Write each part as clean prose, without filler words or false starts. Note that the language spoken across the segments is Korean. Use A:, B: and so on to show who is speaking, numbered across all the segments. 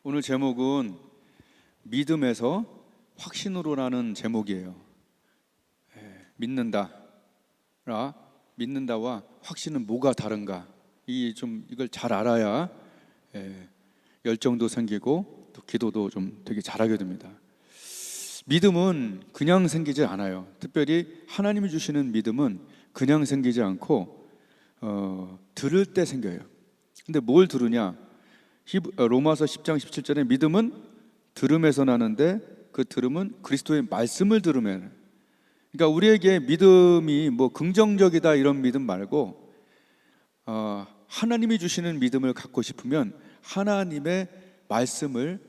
A: 오늘 제목은 믿음에서 확신으로라는 제목이에요. 믿는다와 확신은 뭐가 다른가? 이걸 잘 알아야 열정도 생기고 또 기도도 좀 되게 잘하게 됩니다. 믿음은 그냥 생기지 않아요. 특별히 하나님이 주시는 믿음은 그냥 생기지 않고 들을 때 생겨요. 근데 뭘 들으냐? 로마서 10장 17절에 믿음은 들음에서 나는데 그 들음은 그리스도의 말씀을 들으면. 그러니까 우리에게 믿음이 뭐 긍정적이다 이런 믿음 말고 하나님이 주시는 믿음을 갖고 싶으면 하나님의 말씀을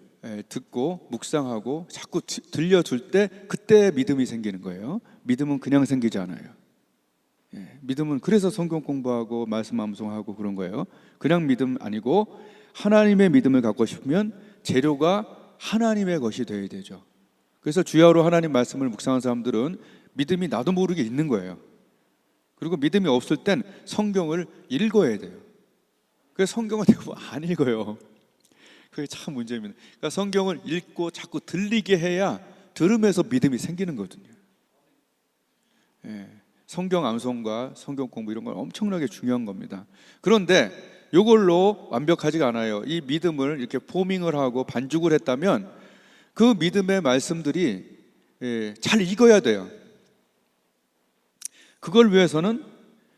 A: 듣고 묵상하고 자꾸 들려줄 때 그때 믿음이 생기는 거예요. 믿음은 그냥 생기지 않아요. 믿음은 그래서 성경 공부하고 말씀 암송하고 그런 거예요. 그냥 믿음 아니고 하나님의 믿음을 갖고 싶으면 재료가 하나님의 것이 되어야 되죠. 그래서 주야로 하나님 말씀을 묵상한 사람들은 믿음이 나도 모르게 있는 거예요. 그리고 믿음이 없을 땐 성경을 읽어야 돼요. 그래서 성경을 대부분 안 읽어요. 그게 참 문제입니다. 그러니까 성경을 읽고 자꾸 들리게 해야 들으면서 믿음이 생기는 거거든요. 성경 암송과 성경 공부 이런 건 엄청나게 중요한 겁니다. 그런데 이걸로 완벽하지가 않아요. 이 믿음을 이렇게 포밍을 하고 반죽을 했다면 그 믿음의 말씀들이 잘 익어야 돼요. 그걸 위해서는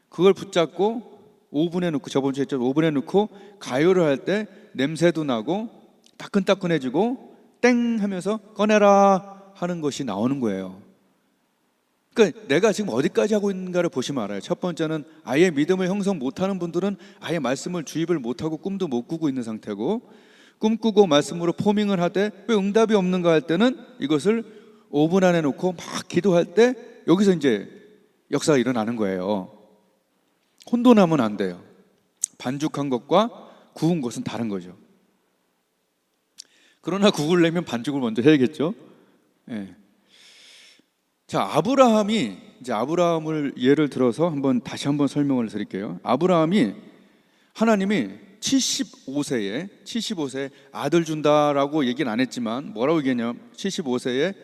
A: 그걸 붙잡고 오븐에 넣고, 저번 주에 했죠, 오븐에 넣고 가열을 할 때 냄새도 나고 따끈따끈해지고 땡 하면서 꺼내라 하는 것이 나오는 거예요. 그러니까 내가 지금 어디까지 하고 있는가를 보시면 알아요. 첫 번째는 아예 믿음을 형성 못하는 분들은 아예 말씀을 주입을 못하고 꿈도 못 꾸고 있는 상태고, 꿈꾸고 말씀으로 포밍을 하되 왜 응답이 없는가 할 때는 이것을 오븐 안에 놓고 막 기도할 때 여기서 이제 역사가 일어나는 거예요. 혼돈하면 안 돼요. 반죽한 것과 구운 것은 다른 거죠. 그러나 구우려면 반죽을 먼저 해야겠죠. 자, 아브라함을 예를 들어서 다시 한번 설명을 드릴게요. 하나님이 75세에 아들 준다라고 얘기는 안 했지만 뭐라고 얘기했냐면 75세에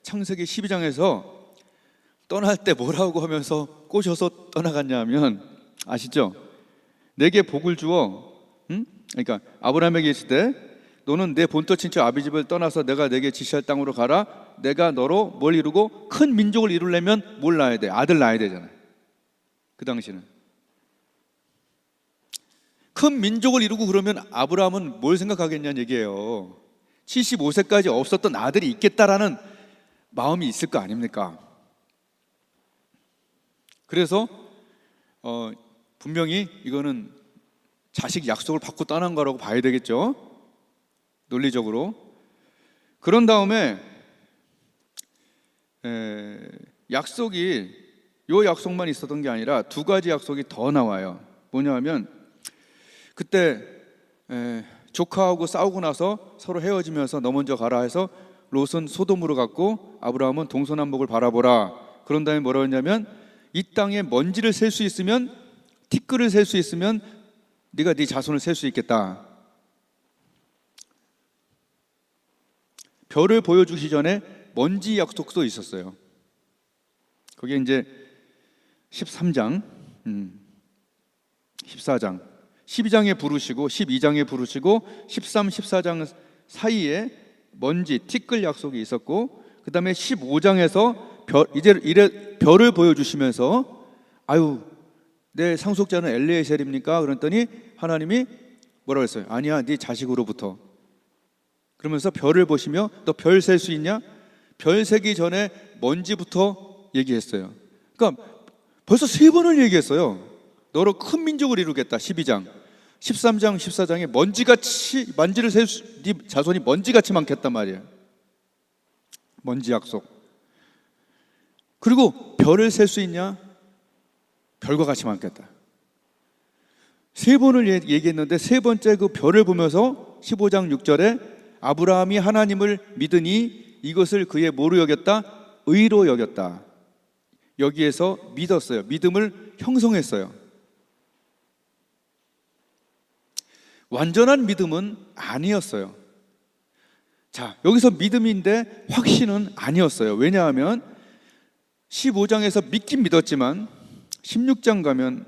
A: 창세기 12장에서 떠날 때 뭐라고 하면서 꼬셔서 떠나갔냐 하면 아시죠? 내게 복을 주어, 그러니까 아브라함에게 있을 때 너는 내 본토 친척 아비집을 떠나서 내가 내게 지시할 땅으로 가라. 내가 너로 뭘 이루고 큰 민족을 이루려면 뭘 낳아야 돼? 아들 낳아야 되잖아요. 그 당시는 큰 민족을 이루고 그러면 아브라함은 뭘 생각하겠냐는 얘기예요. 75세까지 없었던 아들이 있겠다라는 마음이 있을 거 아닙니까? 그래서 분명히 이거는 자식 약속을 받고 떠난 거라고 봐야 되겠죠, 논리적으로. 그런 다음에 약속만 있었던 게 아니라 두 가지 약속이 더 나와요. 뭐냐 하면 그때 조카하고 싸우고 나서 서로 헤어지면서 너 먼저 가라 해서 롯은 소돔으로 갔고 아브라함은 동서남북을 바라보라. 그런 다음에 뭐라고 했냐면 이 땅에 먼지를 셀 수 있으면, 티끌을 셀 수 있으면 네가 네 자손을 셀 수 있겠다. 별을 보여주기 전에 먼지 약속도 있었어요. 그게 이제 13장, 14장, 12장에 부르시고 12장에 부르시고 13, 14장 사이에 먼지, 티끌 약속이 있었고, 그 다음에 15장에서 별을 보여주시면서 내 상속자는 엘리에셀입니까? 그랬더니 하나님이 뭐라고 했어요? 아니야, 네 자식으로부터. 그러면서 별을 보시며 너 별 셀 수 있냐? 별 세기 전에 먼지부터 얘기했어요. 그러니까 벌써 3번을 얘기했어요. 너로 큰 민족을 이루겠다. 12장, 13장, 14장에 먼지를 셀 수, 네 자손이 먼지같이 많겠단 말이에요. 먼지 약속. 그리고 별을 셀 수 있냐? 별과 같이 많겠다. 3번을 얘기했는데 세 번째 그 별을 보면서 15장 6절에 아브라함이 하나님을 믿으니 이것을 그의 뭐로 여겼다? 의로 여겼다. 여기에서 믿었어요. 믿음을 형성했어요. 완전한 믿음은 아니었어요. 자, 여기서 믿음인데 확신은 아니었어요. 왜냐하면 15장에서 믿긴 믿었지만 16장 가면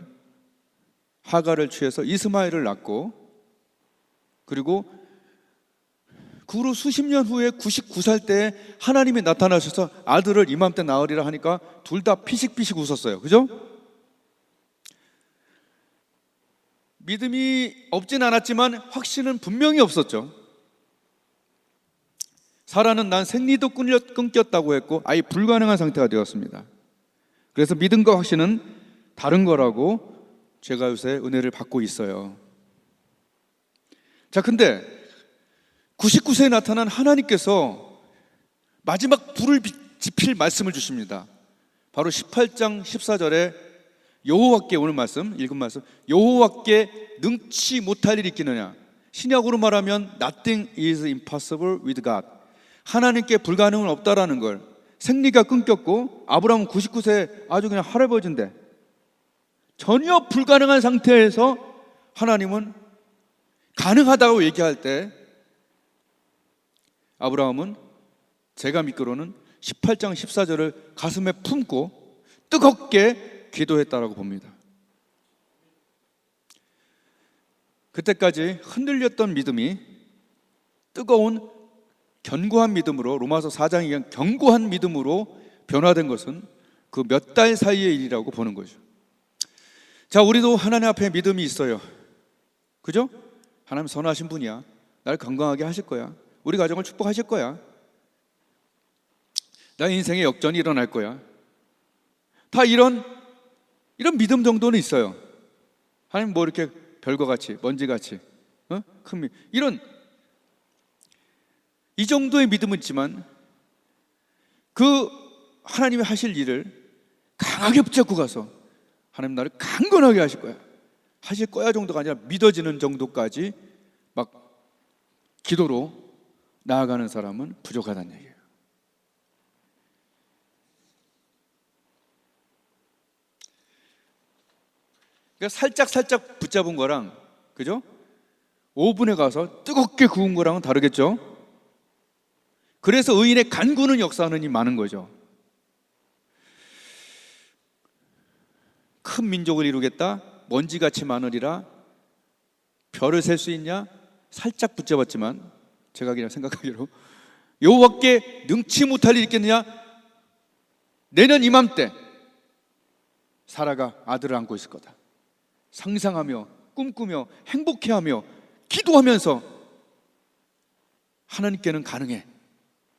A: 하가를 취해서 이스마엘을 낳고, 그리고 그 후로 수십 년 후에 99살 때 하나님이 나타나셔서 아들을 이맘때 낳으리라 하니까 둘 다 피식피식 웃었어요. 그죠? 믿음이 없진 않았지만 확신은 분명히 없었죠. 사라는 난 생리도 끊겼다고 했고 아예 불가능한 상태가 되었습니다. 그래서 믿음과 확신은 다른 거라고 제가 요새 은혜를 받고 있어요. 자, 근데 99세에 나타난 하나님께서 마지막 불을 지필 말씀을 주십니다. 바로 18장 14절에 여호와께, 오늘 말씀, 읽은 말씀, 여호와께 능치 못할 일이 있겠느냐. 신약으로 말하면 Nothing is impossible with God. 하나님께 불가능은 없다라는 걸, 생리가 끊겼고 아브라함은 99세 아주 그냥 할아버지인데 전혀 불가능한 상태에서 하나님은 가능하다고 얘기할 때 아브라함은 제가 믿기로는 18장 14절을 가슴에 품고 뜨겁게 기도했다라고 봅니다. 그때까지 흔들렸던 믿음이 뜨거운 견고한 믿음으로, 로마서 4장에 의한 견고한 믿음으로 변화된 것은 그 몇 달 사이의 일이라고 보는 거죠. 자, 우리도 하나님 앞에 믿음이 있어요. 그죠? 하나님 선하신 분이야. 날 건강하게 하실 거야. 우리 가정을 축복하실 거야. 나의 인생에 역전이 일어날 거야. 다 이런 믿음 정도는 있어요. 하나님 뭐 이렇게 별거 같이, 먼지 같이, 큰 이 정도의 믿음은 있지만 그 하나님이 하실 일을 강하게 붙잡고 가서 하나님 나를 강건하게 하실 거야, 하실 거야 정도가 아니라 믿어지는 정도까지 막 기도로 나아가는 사람은 부족하다는 얘기예요. 그러니까 살짝 붙잡은 거랑, 그죠? 오븐에 가서 뜨겁게 구운 거랑은 다르겠죠? 그래서 의인의 간구는 역사하는 이 많은 거죠. 큰 민족을 이루겠다, 먼지같이 많으리라, 별을 셀 수 있냐? 살짝 붙잡았지만 제가 그냥 생각하기로 여호와께 능치 못할 일이 있겠느냐? 내년 이맘때 사라가 아들을 안고 있을 거다. 상상하며 꿈꾸며 행복해하며 기도하면서 하나님께는 가능해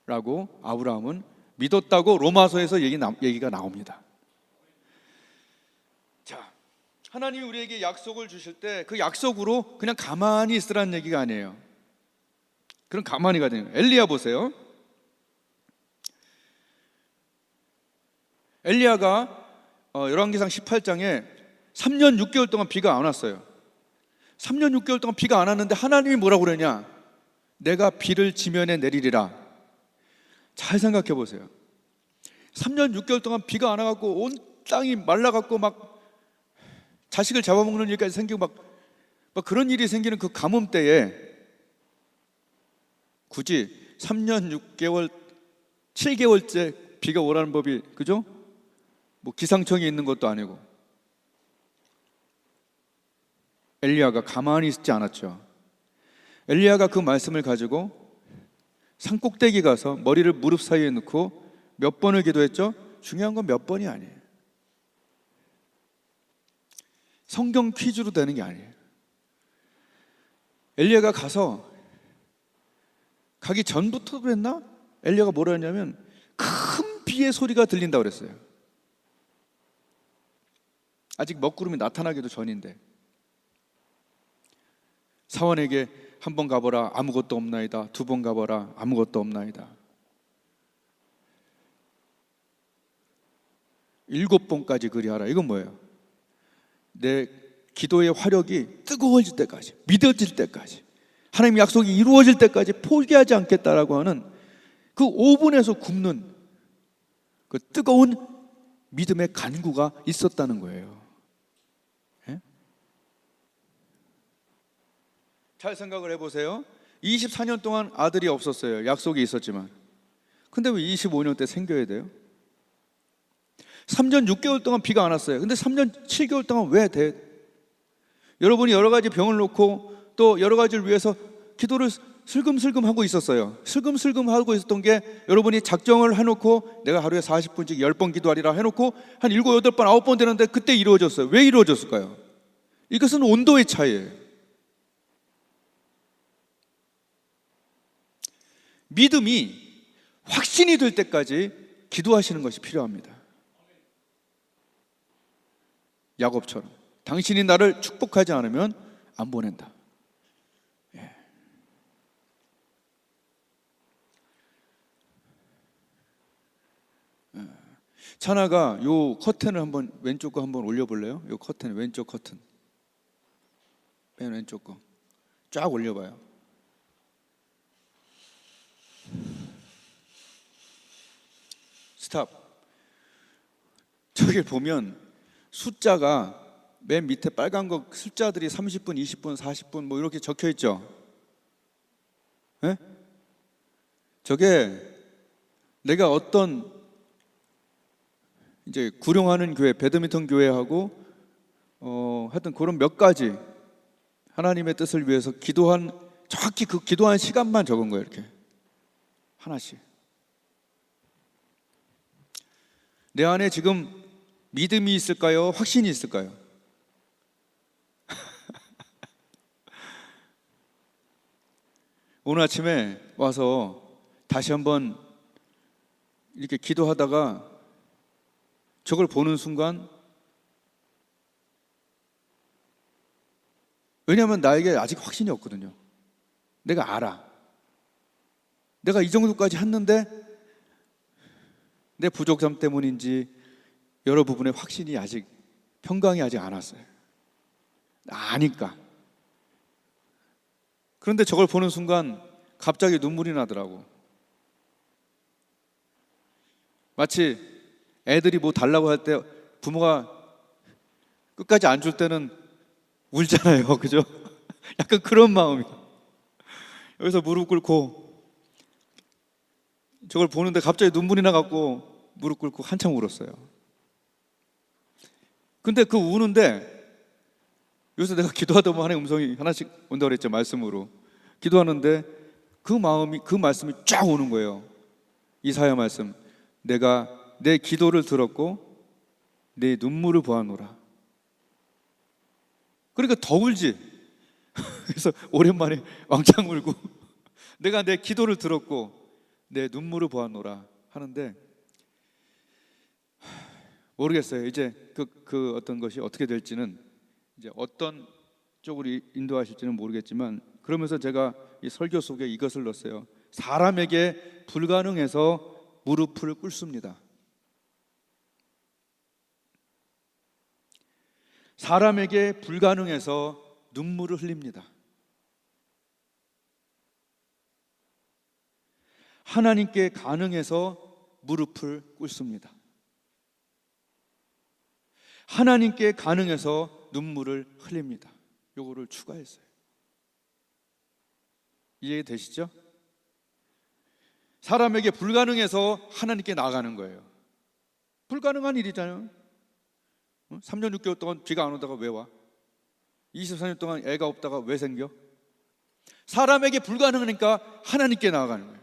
A: 라고 아브라함은 믿었다고 로마서에서 얘기가 나옵니다. 자, 하나님이 우리에게 약속을 주실 때 그 약속으로 그냥 가만히 있으라는 얘기가 아니에요. 그럼 가만히 가야 엘리야 보세요. 엘리야가 열왕기상 18장에 3년 6개월 동안 비가 안 왔어요. 3년 6개월 동안 비가 안 왔는데 하나님이 뭐라고 그러냐? 내가 비를 지면에 내리리라. 잘 생각해 보세요. 3년 6개월 동안 비가 안 와갖고 온 땅이 말라갖고 막 자식을 잡아먹는 일까지 생기고 막 그런 일이 생기는 그 가뭄 때에 굳이 3년 6개월 7개월째 비가 오라는 법이, 그죠? 뭐 기상청이 있는 것도 아니고. 엘리야가 가만히 있지 않았죠. 엘리야가 그 말씀을 가지고 산꼭대기 가서 머리를 무릎 사이에 넣고 몇 번을 기도했죠? 중요한 건 몇 번이 아니에요. 성경 퀴즈로 되는 게 아니에요. 엘리야가 가기 전부터 그랬나? 엘리야가 뭐라 했냐면 큰 비의 소리가 들린다고 그랬어요. 아직 먹구름이 나타나기도 전인데 사원에게 한 번 가보라 아무것도 없나이다, 두 번 가보라 아무것도 없나이다, 7번까지 그리하라. 이건 뭐예요? 내 기도의 화력이 뜨거워질 때까지, 믿어질 때까지, 하나님 약속이 이루어질 때까지 포기하지 않겠다라고 하는 그 오븐에서 굽는 그 뜨거운 믿음의 간구가 있었다는 거예요. 예? 잘 생각을 해보세요. 24년 동안 아들이 없었어요. 약속이 있었지만. 근데 왜 25년 때 생겨야 돼요? 3년 6개월 동안 비가 안 왔어요. 근데 3년 7개월 동안 왜 돼? 여러분이 여러 가지 병을 놓고 또 여러 가지를 위해서 기도를 슬금슬금 하고 있었어요. 슬금슬금 하고 있었던 게, 여러분이 작정을 해놓고 내가 하루에 40분씩 10번 기도하리라 해놓고 한 7, 8번, 9번 되는데 그때 이루어졌어요. 왜 이루어졌을까요? 이것은 온도의 차이예요. 믿음이 확신이 될 때까지 기도하시는 것이 필요합니다. 야곱처럼 당신이 나를 축복하지 않으면 안 보낸다. 예. 찬아가 요 커튼을 한번 왼쪽 거 한번 올려볼래요? 요 커튼, 왼쪽 커튼, 맨 왼쪽 거 쫙 올려봐요. 스탑. 저기 보면 숫자가 맨 밑에 빨간 거 숫자들이 30분, 20분, 40분 뭐 이렇게 적혀 있죠. 예? 저게 내가 어떤 이제 구룡하는 교회, 배드민턴 교회하고 하여튼 그런 몇 가지 하나님의 뜻을 위해서 기도한, 정확히 그 기도한 시간만 적은 거예요. 이렇게 하나씩. 내 안에 지금 믿음이 있을까요? 확신이 있을까요? 오늘 아침에 와서 다시 한번 이렇게 기도하다가 저걸 보는 순간, 왜냐하면 나에게 아직 확신이 없거든요. 내가 알아. 내가 이 정도까지 했는데 내 부족함 때문인지 여러 부분의 확신이 아직, 평강이 아직 안 왔어요. 아니까. 그런데 저걸 보는 순간 갑자기 눈물이 나더라고. 마치 애들이 뭐 달라고 할 때 부모가 끝까지 안 줄 때는 울잖아요. 그죠? 약간 그런 마음이야. 여기서 무릎 꿇고 저걸 보는데 갑자기 눈물이 나갖고 무릎 꿇고 한참 울었어요. 근데 그 우는데, 요새 내가 기도하다 보면 하나님 음성이 하나씩 온다고 그랬죠. 말씀으로 기도하는데 그 마음이, 그 말씀이 쫙 오는 거예요. 이사야 말씀. 내가 내 기도를 들었고 내 눈물을 보았노라. 그러니까 더 울지. 그래서 오랜만에 왕창 울고 내가 내 기도를 들었고 내 눈물을 보았노라 하는데, 모르겠어요. 이제 그 어떤 것이 어떻게 될지는, 이제 어떤 쪽으로 인도하실지는 모르겠지만, 그러면서 제가 이 설교 속에 이것을 넣었어요. 사람에게 불가능해서 무릎을 꿇습니다. 사람에게 불가능해서 눈물을 흘립니다. 하나님께 가능해서 무릎을 꿇습니다. 하나님께 가능해서 눈물을 흘립니다. 요거를 추가했어요. 이해되시죠? 사람에게 불가능해서 하나님께 나아가는 거예요. 불가능한 일이잖아요. 3년 6개월 동안 비가 안 오다가 왜 와? 24년 동안 애가 없다가 왜 생겨? 사람에게 불가능하니까 하나님께 나아가는 거예요.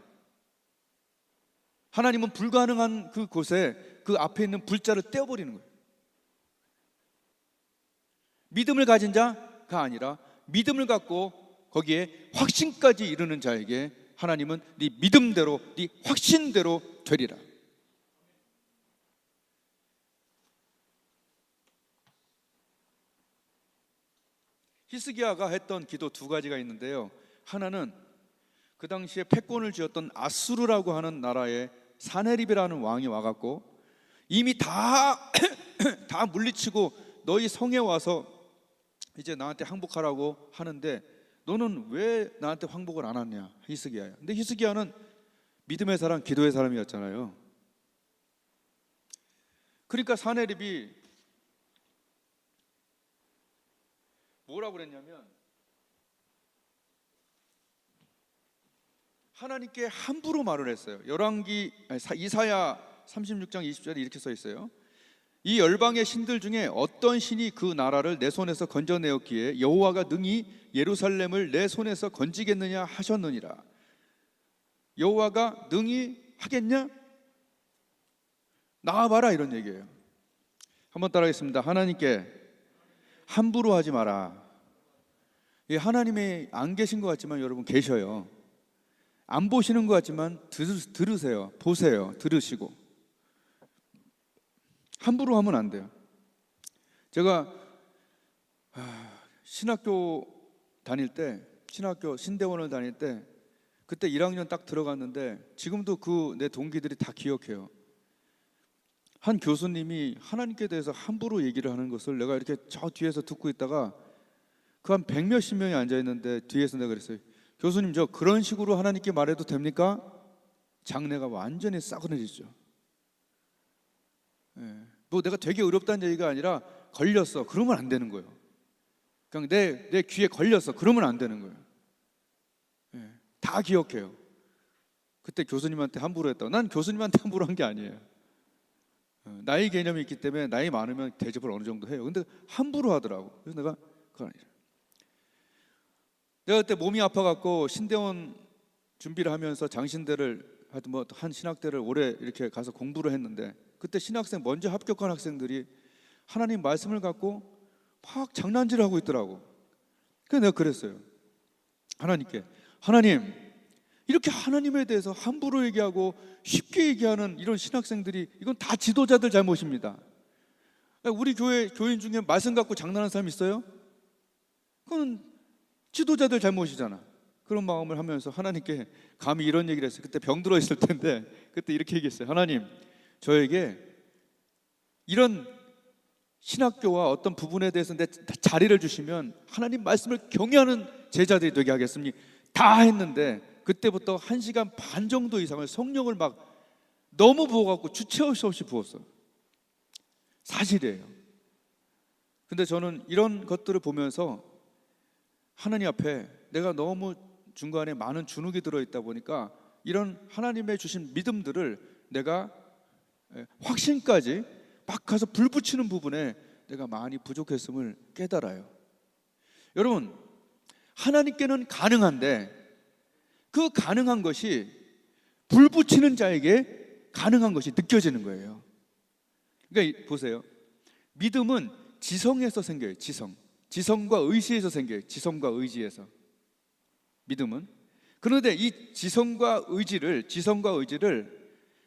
A: 하나님은 불가능한 그곳에 그 앞에 있는 불자를 떼어버리는 거예요. 믿음을 가진 자가 아니라 믿음을 갖고 거기에 확신까지 이르는 자에게 하나님은 네 믿음대로, 네 확신대로 되리라. 히스기야가 했던 기도 두 가지가 있는데요. 하나는 그 당시에 패권을 쥐었던 아수르라고 하는 나라의 사네립이라는 왕이 와갖고 이미 다 물리치고 너희 성에 와서 이제 나한테 항복하라고 하는데 너는 왜 나한테 항복을 안 하냐, 히스기야야. 근데 히스기야는 믿음의 사람, 기도의 사람이었잖아요. 그러니까 사네립이 뭐라고 그랬냐면, 하나님께 함부로 말을 했어요. 이사야 36장 20절에 이렇게 써 있어요. 이 열방의 신들 중에 어떤 신이 그 나라를 내 손에서 건져내었기에 여호와가 능히 예루살렘을 내 손에서 건지겠느냐 하셨느니라. 여호와가 능히 하겠냐? 나와봐라, 이런 얘기예요. 한번 따라하겠습니다. 하나님께 함부로 하지 마라. 하나님이 안 계신 것 같지만 여러분 계셔요. 안 보시는 것 같지만 들으세요. 보세요. 들으시고. 함부로 하면 안 돼요. 제가 신학교 다닐 때, 신학교 신대원을 다닐 때, 그때 1학년 딱 들어갔는데 지금도 그 내 동기들이 다 기억해요. 한 교수님이 하나님께 대해서 함부로 얘기를 하는 것을 내가 이렇게 저 뒤에서 듣고 있다가 그 한 100몇십 명이 앉아있는데 뒤에서 내가 그랬어요. 교수님, 저 그런 식으로 하나님께 말해도 됩니까? 장내가 완전히 싸그러지죠. 뭐 내가 되게 어렵다는 얘기가 아니라 걸렸어, 그러면 안 되는 거예요. 그냥 내 귀에 걸렸어, 그러면 안 되는 거예요. 다 기억해요. 그때 교수님한테 함부로 했다고. 난 교수님한테 함부로 한 게 아니에요. 나이 개념이 있기 때문에 나이 많으면 대접을 어느 정도 해요. 근데 함부로 하더라고. 그래서 내가 그건 아니라. 내가 그때 몸이 아파갖고 신대원 준비를 하면서 장신대를 하여튼 뭐 한 신학대를 오래 이렇게 가서 공부를 했는데, 그때 신학생 먼저 합격한 학생들이 하나님 말씀을 갖고 막 장난질을 하고 있더라고. 그래서 내가 그랬어요. 하나님께, 하나님, 이렇게 하나님에 대해서 함부로 얘기하고 쉽게 얘기하는 이런 신학생들이, 이건 다 지도자들 잘못입니다. 우리 교회 교인 중에 말씀 갖고 장난하는 사람 있어요? 그건 지도자들 잘못이잖아. 그런 마음을 하면서 하나님께 감히 이런 얘기를 했어요. 그때 병들어 있을 텐데 그때 이렇게 얘기했어요. 하나님, 저에게 이런 신학교와 어떤 부분에 대해서 내 자리를 주시면 하나님 말씀을 경외하는 제자들이 되게 하겠습니다. 다 했는데 그때부터 1시간 반 정도 이상을 성령을 막 너무 부어갖고 주체할 수 없이 부었어요. 사실이에요. 근데 저는 이런 것들을 보면서 하나님 앞에 내가 너무 중간에 많은 주눅이 들어있다 보니까 이런 하나님의 주신 믿음들을 내가 확신까지 막 가서 불 붙이는 부분에 내가 많이 부족했음을 깨달아요. 여러분, 하나님께는 가능한데 그 가능한 것이 불 붙이는 자에게 가능한 것이 느껴지는 거예요. 그러니까 보세요. 믿음은 지성에서 생겨요. 지성과 의지에서 생겨요. 지성과 의지에서. 믿음은. 그런데 이 지성과 의지를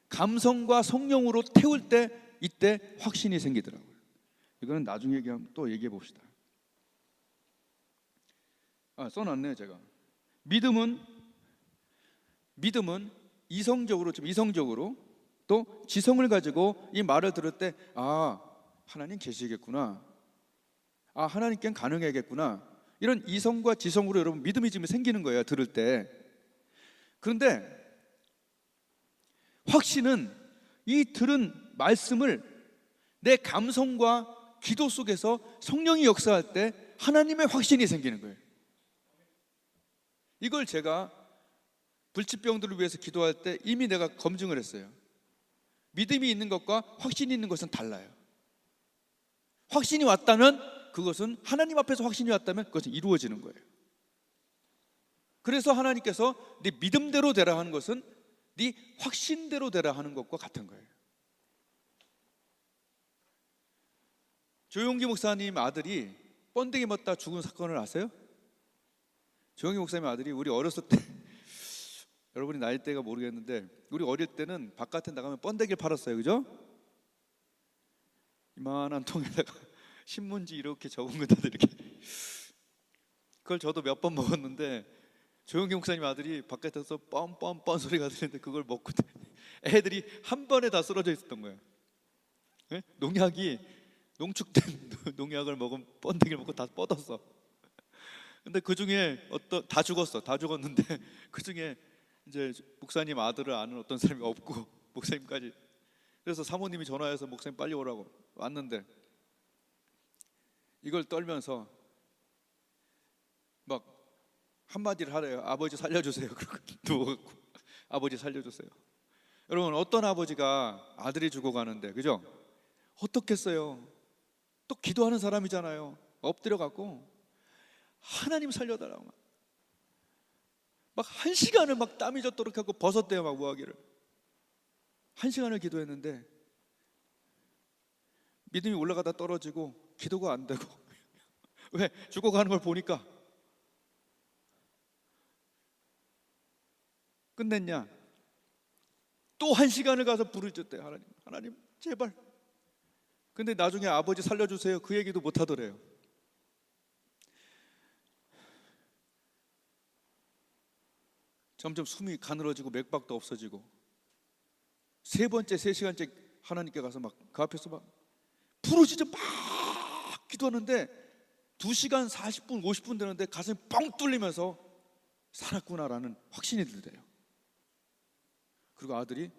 A: 감성과 성령으로 태울 때, 이때 확신이 생기더라고요. 이거는 나중에 또 얘기해 봅시다. 써놨네요, 제가. 믿음은 이성적으로 또 지성을 가지고 이 말을 들을 때, 하나님 계시겠구나, 하나님께는 가능하겠구나, 이런 이성과 지성으로 여러분 믿음이 지금 생기는 거예요, 들을 때. 그런데 확신은 이 들은 말씀을 내 감성과 기도 속에서 성령이 역사할 때 하나님의 확신이 생기는 거예요. 이걸 제가 불치병들을 위해서 기도할 때 이미 내가 검증을 했어요. 믿음이 있는 것과 확신이 있는 것은 달라요. 확신이 왔다면 그것은 하나님 앞에서 확신이 왔다면 그것은 이루어지는 거예요. 그래서 하나님께서 네 믿음대로 되라 하는 것은 네 확신대로 되라 하는 것과 같은 거예요. 조용기 목사님 아들이 번데기 맞다 죽은 사건을 아세요? 조용기 목사님 아들이 우리 어렸을 때 여러분이 나이대가 모르겠는데 우리 어릴 때는 바깥에 나가면 번데기를 팔았어요. 그죠? 이만한 통에다가 신문지 이렇게 적은 것들 이렇게, 그걸 저도 몇 번 먹었는데 조용기 목사님 아들이 바깥에서 뻔뻔뻔 소리가 들리는데 그걸 먹고 애들이 한 번에 다 쓰러져 있었던 거예요. 네? 농축된 농약을 먹은 번데기를 먹고 다 뻗었어. 근데 그 중에 다 죽었는데 그 중에 이제 목사님 아들을 아는 어떤 사람이 없고 목사님까지. 그래서 사모님이 전화해서 목사님 빨리 오라고 왔는데 이걸 떨면서 막 한마디를 하래요. 아버지 살려주세요. 그러고 누워갖고 아버지 살려주세요. 여러분, 어떤 아버지가 아들이 죽어가는데, 그죠? 어떻겠어요? 또 기도하는 사람이잖아요. 엎드려갖고 하나님 살려달라고 막 1시간을 막 땀이 젖도록 하고 벗었대요. 막 우아기를 1시간을 기도했는데 믿음이 올라가다 떨어지고 기도가 안 되고 왜? 죽어가는 걸 보니까. 끝냈냐? 또 1시간을 가서 부르짖대요. 하나님, 하나님 제발. 근데 나중에 아버지 살려주세요 그 얘기도 못 하더래요. 점점 숨이 가늘어지고 맥박도 없어지고 3번째 3시간째 하나님께 가서 막 그 앞에서 막 부르짖어 막 기도하는데 2시간 40분 50분 되는데 가슴이 뻥 뚫리면서 살았구나라는 확신이 들대요. 그리고 아들이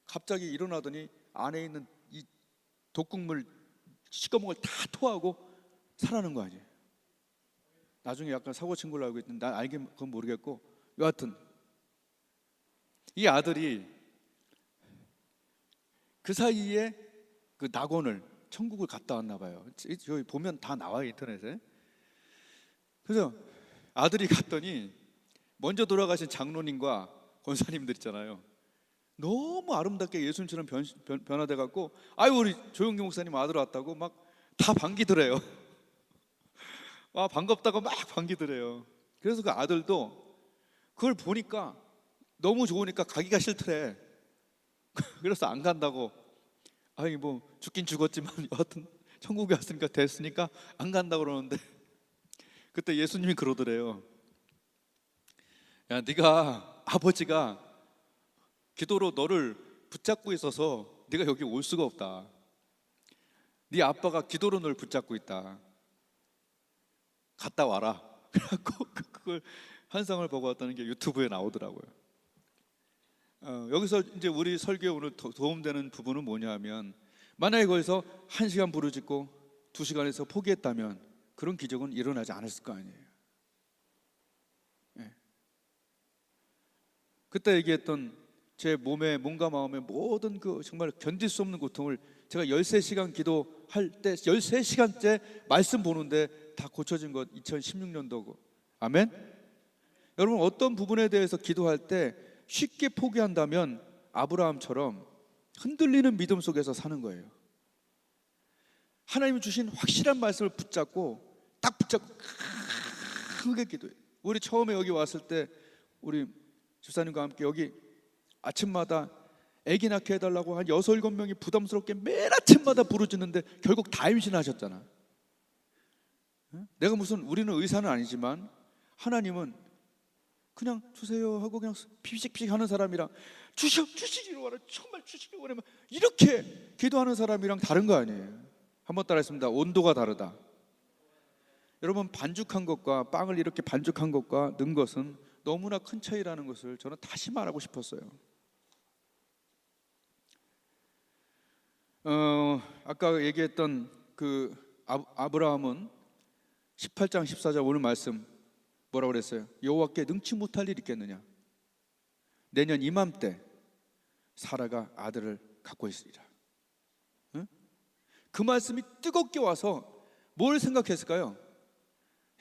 A: 갑자기 일어나더니 안에 있는 이 독국물 시꺼먼 걸 다 토하고 살아난 거 아니에요. 나중에 약간 사고 친 걸로 알고 있는데 난 알긴 그건 모르겠고, 여하튼 이 아들이 그 사이에 그 낙원을 천국을 갔다 왔나 봐요. 저기 보면 다 나와요, 인터넷에. 그래서 아들이 갔더니 먼저 돌아가신 장로님과 권사님들 있잖아요. 너무 아름답게 예수님처럼 변화돼 갖고, 아유 우리 조용기 목사님 아들 왔다고 막 다 반기더래요. 아 반갑다고 막 반기더래요. 그래서 그 아들도 그걸 보니까 너무 좋으니까 가기가 싫더래. 그래서 안 간다고. 아니 뭐 죽긴 죽었지만 여하튼 천국에 왔으니까 됐으니까 안 간다고 그러는데, 그때 예수님이 그러더래요. 야 네가 아버지가 기도로 너를 붙잡고 있어서 네가 여기 올 수가 없다. 네 아빠가 기도로 널 붙잡고 있다. 갔다 와라. 그래갖고 그걸 환상을 보고 왔다는 게 유튜브에 나오더라고요. 여기서 이제 우리 설교에 오늘 도움되는 부분은 뭐냐면, 만약에 거기서 1시간 부르짖고 2시간에서 포기했다면 그런 기적은 일어나지 않았을 거 아니에요. 네. 그때 얘기했던 제 몸에 몸과 마음에 모든 그 정말 견딜 수 없는 고통을 제가 13시간 기도할 때 13시간째 말씀 보는데 다 고쳐진 것 2016년도고. 아멘? 여러분, 어떤 부분에 대해서 기도할 때 쉽게 포기한다면 아브라함처럼 흔들리는 믿음 속에서 사는 거예요. 하나님이 주신 확실한 말씀을 붙잡고 딱 붙잡고 크게 기도해요. 우리 처음에 여기 왔을 때 우리 집사님과 함께 여기 아침마다 아기 낳게 해달라고 한 6, 7명이 부담스럽게 매일 아침마다 부르짖는데 결국 다 임신하셨잖아. 내가 무슨, 우리는 의사는 아니지만 하나님은 그냥 주세요 하고 그냥 피식피식 하는 사람이랑 주시기로 하라, 정말 주시기로 하면 이렇게 기도하는 사람이랑 다른 거 아니에요. 한번 따라했습니다. 온도가 다르다. 여러분, 반죽한 것과 빵을 이렇게 반죽한 것과 넣은 것은 너무나 큰 차이라는 것을 저는 다시 말하고 싶었어요. 아까 얘기했던 그 아브라함은 18장 14절 오늘 말씀 뭐라고 그랬어요? 여호와께 능치 못할 일이 있겠느냐? 내년 이맘때 사라가 아들을 갖고 있으리라. 응? 그 말씀이 뜨겁게 와서 뭘 생각했을까요?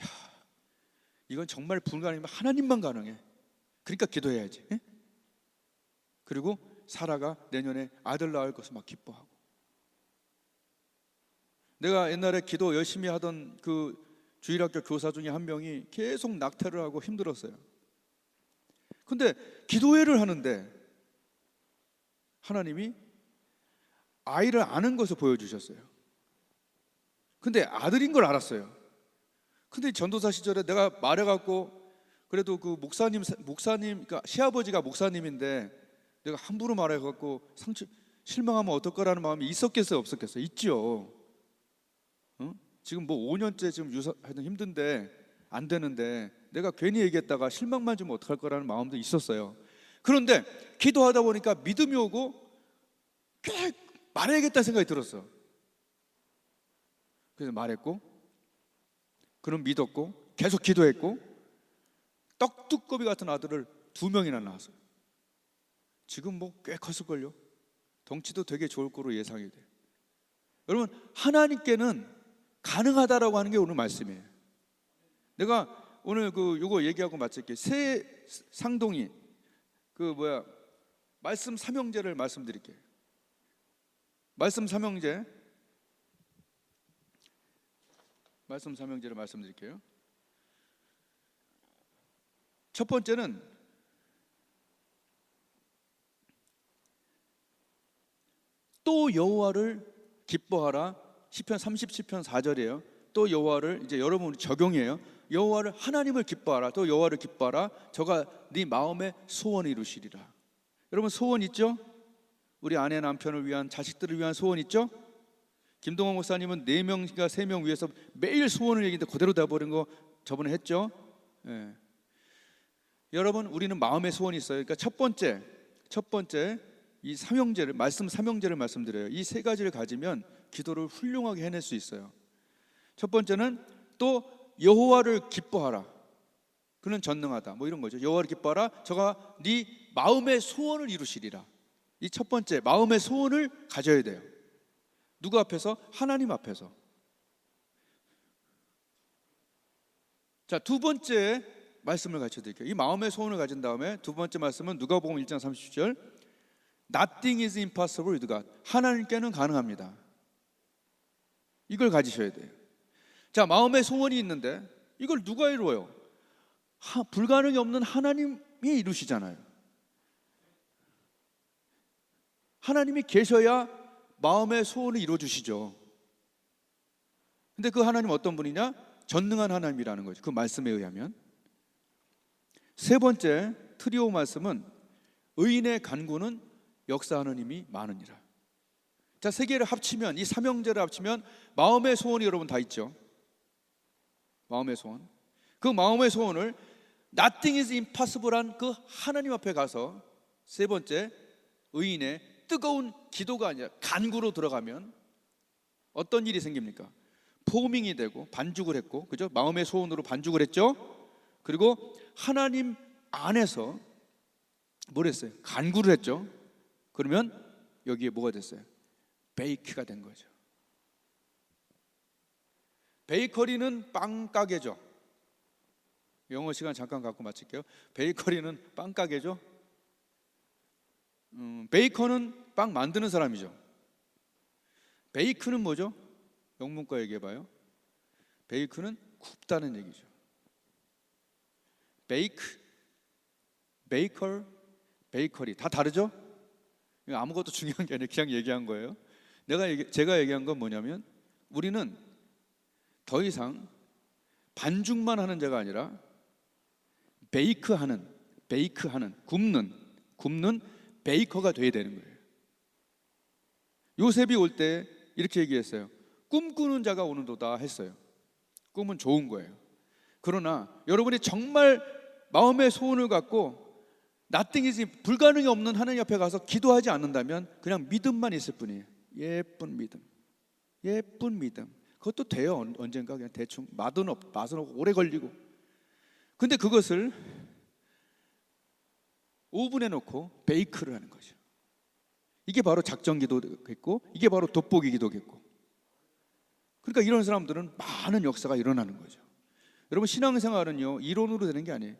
A: 야, 이건 정말 불가능하면 하나님만 가능해. 그러니까 기도해야지. 응? 그리고 사라가 내년에 아들 낳을 것을 막 기뻐하고. 내가 옛날에 기도 열심히 하던 그 주일학교 교사 중에 한 명이 계속 낙태를 하고 힘들었어요. 근데 기도회를 하는데 하나님이 아이를 아는 것을 보여주셨어요. 근데 아들인 걸 알았어요. 근데 전도사 시절에 내가 말해갖고, 그래도 그 목사님 그러니까 시아버지가 목사님인데 내가 함부로 말해갖고 실망하면 어떨까라는 마음이 있었겠어요, 없었겠어요? 있죠. 응? 지금 뭐 5년째 지금 하여튼 힘든데 안 되는데 내가 괜히 얘기했다가 실망만 주면 어떡할 거라는 마음도 있었어요. 그런데 기도하다 보니까 믿음이 오고 꽤 말해야겠다는 생각이 들었어. 그래서 말했고, 그럼 믿었고, 계속 기도했고, 떡두꺼비 같은 아들을 2명이나 낳았어요. 지금 뭐 꽤 컸을걸요. 덩치도 되게 좋을 거로 예상이 돼요. 여러분, 하나님께는 가능하다라고 하는 게 오늘 말씀이에요. 내가 오늘 요거 얘기하고 마칠게요. 새 상동이 말씀 삼형제를 말씀드릴게요. 말씀 삼형제를 말씀드릴게요. 첫 번째는 또 여호와를 기뻐하라. 시편 37편 4절이에요. 또 여호와를, 이제 여러분 적용이에요. 여호와를, 하나님을 기뻐하라. 또 여호와를 기뻐하라. 저가 네 마음의 소원을 이루시리라. 여러분, 소원 있죠? 우리 아내 남편을 위한, 자식들을 위한 소원 있죠? 김동원 목사님은 4명인가 3명 위해서 매일 소원을 얘기했는데 그대로 다 버린 거 저번에 했죠? 예. 여러분, 우리는 마음의 소원이 있어요. 그러니까 첫 번째 이 삼형제를, 말씀 삼형제를 말씀드려요. 이 3가지를 가지면 기도를 훌륭하게 해낼 수 있어요. 첫 번째는 또 여호와를 기뻐하라. 그는 전능하다. 뭐 이런 거죠. 여호와를 기뻐하라. 저가 네 마음의 소원을 이루시리라. 이 첫 번째, 마음의 소원을 가져야 돼요. 누구 앞에서? 하나님 앞에서. 자, 두 번째 말씀을 가르쳐 드릴게요. 이 마음의 소원을 가진 다음에 두 번째 말씀은 누가복음 1장 30절. Nothing is impossible with God. 하나님께는 가능합니다. 이걸 가지셔야 돼요. 자, 마음의 소원이 있는데 이걸 누가 이루어요? 불가능이 없는 하나님이 이루시잖아요. 하나님이 계셔야 마음의 소원을 이루어주시죠. 근데 그 하나님 어떤 분이냐? 전능한 하나님이라는 거죠. 그 말씀에 의하면. 세 번째 트리오 말씀은 의인의 간구는 역사하는 힘이 많으니라. 자, 3개를 합치면, 이 삼형제를 합치면 마음의 소원이 여러분 다 있죠. 마음의 소원. 그 마음의 소원을 Nothing is impossible한 그 하나님 앞에 가서 세 번째 의인의 뜨거운 기도가 아니라 간구로 들어가면 어떤 일이 생깁니까? 포밍이 되고 반죽을 했고, 그죠? 마음의 소원으로 반죽을 했죠. 그리고 하나님 안에서 뭘 했어요? 간구를 했죠. 그러면 여기에 뭐가 됐어요? 베이크가 된 거죠. 베이커리는 빵 가게죠. 영어 시간 잠깐 갖고 마칠게요. 베이커리는 빵 가게죠. 베이커는 빵 만드는 사람이죠. 베이크는 뭐죠? 영문과 얘기해봐요. 베이크는 굽다는 얘기죠. 베이크, 베이커, 베이커리 다 다르죠? 아무것도 중요한 게 아니라 그냥 얘기한 거예요. 제가 얘기한 건 뭐냐면, 우리는 더 이상 반죽만 하는 자가 아니라 베이크하는, 굽는 베이커가 돼야 되는 거예요. 요셉이 올 때 이렇게 얘기했어요. 꿈꾸는 자가 오는도다 했어요. 꿈은 좋은 거예요. 그러나 여러분이 정말 마음의 소원을 갖고 나띵이지 불가능이 없는 하나님 앞에 가서 기도하지 않는다면 그냥 믿음만 있을 뿐이에요. 예쁜 믿음. 그것도 돼요. 언젠가 그냥 대충 맛은 없고 오래 걸리고. 근데 그것을 오븐에 놓고 베이크를 하는 거죠. 이게 바로 작전 기도겠고, 이게 바로 돋보기 기도겠고. 그러니까 이런 사람들은 많은 역사가 일어나는 거죠. 여러분, 신앙생활은요 이론으로 되는 게 아니에요.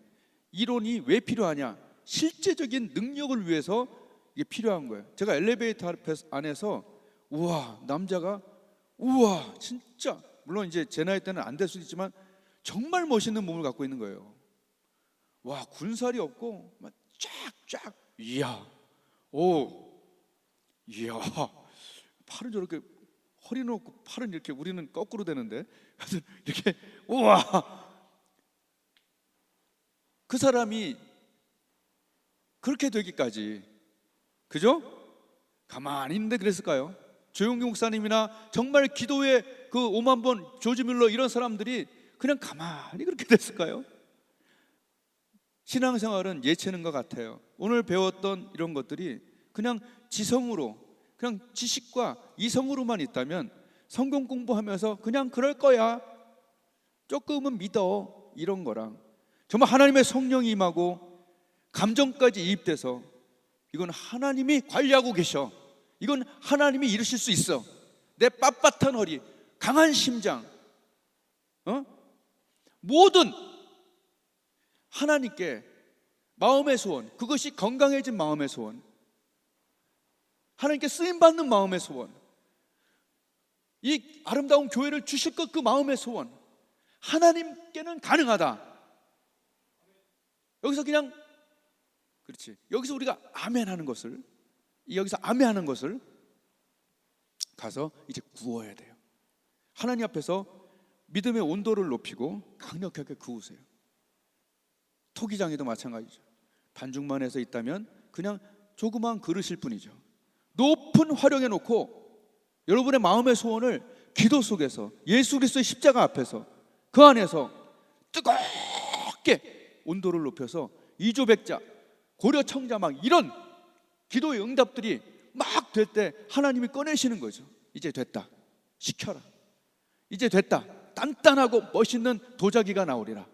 A: 이론이 왜 필요하냐? 실제적인 능력을 위해서 이게 필요한 거예요. 제가 엘리베이터 안에서 우와, 남자가 우와 진짜, 물론 이제 제 나이 때는 안 될 수도 있지만 정말 멋있는 몸을 갖고 있는 거예요. 와, 군살이 없고 막 쫙쫙, 이야 팔은 저렇게, 허리 놓고 팔은 이렇게, 우리는 거꾸로 되는데 이렇게, 우와, 그 사람이 그렇게 되기까지, 그죠? 가만히 있는데 그랬을까요? 조용기 목사님이나 정말 기도에 그 5만 번 조지 밀러 이런 사람들이 그냥 가만히 그렇게 됐을까요? 신앙생활은 예체능과 같아요. 오늘 배웠던 이런 것들이 그냥 지성으로, 그냥 지식과 이성으로만 있다면 성경 공부하면서 그냥 그럴 거야, 조금은 믿어, 이런 거랑 정말 하나님의 성령이 임하고 감정까지 이입돼서 이건 하나님이 관리하고 계셔, 이건 하나님이 이루실 수 있어, 내 빳빳한 허리, 강한 심장, 모든 하나님께 마음의 소원, 그것이 건강해진 마음의 소원, 하나님께 쓰임받는 마음의 소원, 이 아름다운 교회를 주실 것, 그 마음의 소원, 하나님께는 가능하다. 여기서 그냥, 그렇지, 여기서 우리가 아멘 하는 것을, 여기서 아멘 하는 것을 가서 이제 구워야 돼요. 하나님 앞에서 믿음의 온도를 높이고 강력하게 구우세요. 토기장에도 마찬가지죠. 반죽만 해서 있다면 그냥 조그만 그릇일 뿐이죠. 높은 화력에 놓고 여러분의 마음의 소원을 기도 속에서, 예수 그리스도의 십자가 앞에서, 그 안에서 뜨겁게 온도를 높여서 이조백자, 고려청자막, 이런 기도의 응답들이 막 될 때 하나님이 꺼내시는 거죠. 이제 됐다, 시켜라. 이제 됐다, 단단하고 멋있는 도자기가 나오리라.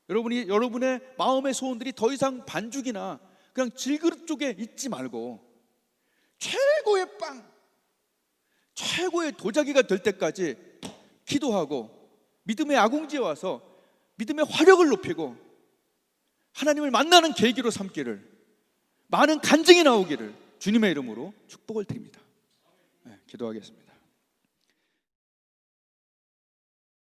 A: 여러분의 마음의 소원들이 더 이상 반죽이나 그냥 질그릇 쪽에 있지 말고 최고의 빵, 최고의 도자기가 될 때까지 기도하고 믿음의 아궁지에 와서 믿음의 화력을 높이고 하나님을 만나는 계기로 삼기를, 많은 간증이 나오기를 주님의 이름으로 축복을 드립니다. 네, 기도하겠습니다.